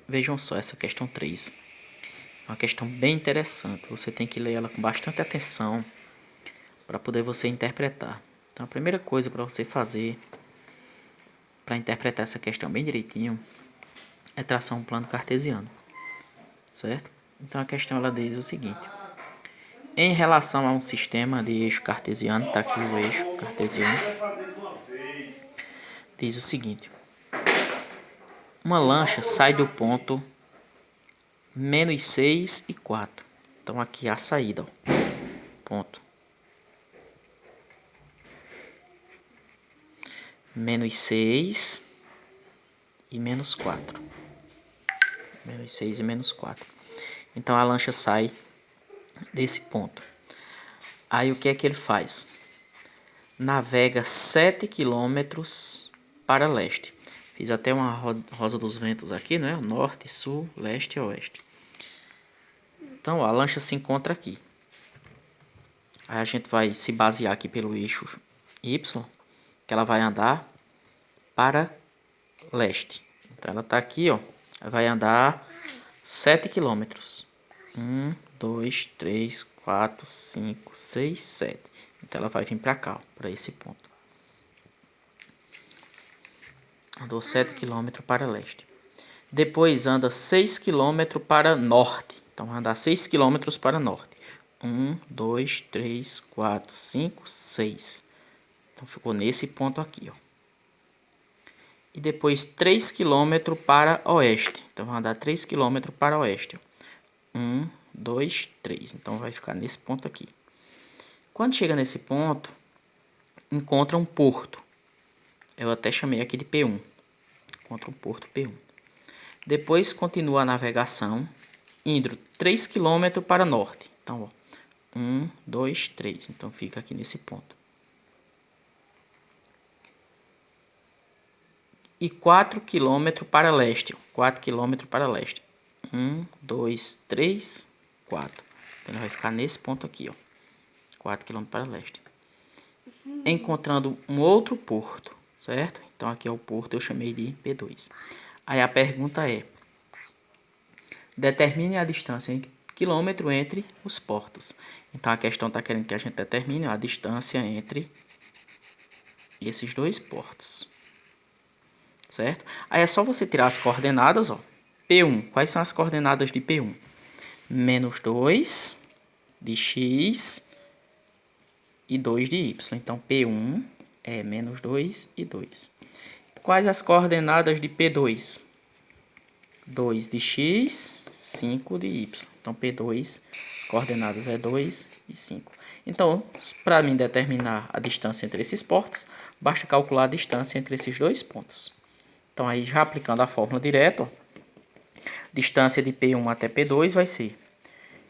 Vejam só essa questão 3. É uma questão bem interessante. Você tem que ler ela com bastante atenção para poder você interpretar. Então a primeira coisa para você fazer para interpretar essa questão bem direitinho é traçar um plano cartesiano, certo? Então a questão ela diz o seguinte: em relação a um sistema de eixo cartesiano, está aqui o eixo cartesiano, diz o seguinte: uma lancha sai do ponto -6 e 4. Então aqui é a saída, ó. Ponto -6 e -4. -6 e -4. Então a lancha sai desse ponto. Aí o que é que ele faz? Navega 7 quilômetros para leste. Fiz até uma rosa dos ventos aqui, né? Norte, sul, leste e oeste. Então a lancha se encontra aqui. Aí a gente vai se basear aqui pelo eixo Y, que ela vai andar para leste. Então ela está aqui, ó. Vai andar 7 quilômetros. 1, 2, 3, 4, 5, 6, 7. Então ela vai vir para cá, para esse ponto. Andou 7 quilômetros para leste. Depois anda 6 quilômetros para norte. Então vai andar 6 quilômetros para norte. 1, 2, 3, 4, 5, 6. Então ficou nesse ponto aqui, ó. E depois 3 quilômetros para oeste. Então vai andar 3 quilômetros para oeste. 1, 2, 3. Então vai ficar nesse ponto aqui. Quando chega nesse ponto, encontra um porto. Eu até chamei aqui de P1. Encontra um porto P1. Depois continua a navegação, indo 3 km para norte. Então, ó, 1, 2, 3. Então fica aqui nesse ponto. E 4 km para leste. 4 km para leste. 1, 2, 3, 4. Então ele vai ficar nesse ponto aqui, ó. 4 km para leste. Encontrando um outro porto, certo? Então aqui é o porto, eu chamei de P2. Aí a pergunta é: determine a distância em quilômetro entre os portos. Então a questão está querendo que a gente determine a distância entre esses dois portos, certo? Aí é só você tirar as coordenadas, ó. P1, quais são as coordenadas de P1? -2 de x e 2 de y. Então P1 é -2 e 2. Quais as coordenadas de P2? 2 de x, 5 de y. Então P2, as coordenadas é 2 e 5. Então, para mim determinar a distância entre esses portos, basta calcular a distância entre esses dois pontos. Então aí já aplicando a fórmula direto, ó, distância de P1 até P2 vai ser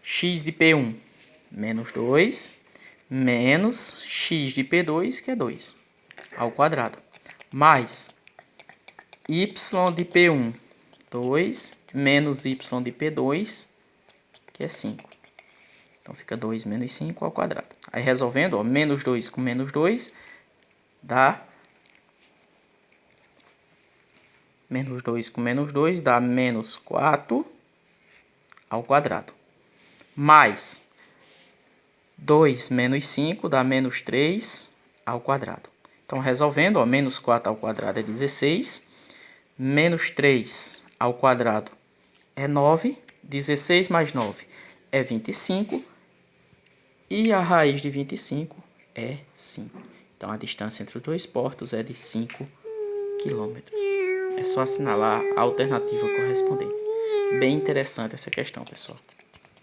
x de P1 -2 menos x de P2, que é 2, ao quadrado, mais y de P1, 2, menos y de P2, que é 5. Então fica 2 menos 5 ao quadrado. Aí resolvendo, ó, -2 com -2 dá... -2 com -2 dá -4 ao quadrado. Mais 2 menos 5 dá -3 ao quadrado. Então resolvendo, ó, -4 ao quadrado é 16. -3 ao quadrado é 9. 16 mais 9 é 25. E a raiz de 25 é 5. Então a distância entre os dois portos é de 5 km. É só assinalar a alternativa correspondente. Bem interessante essa questão, pessoal.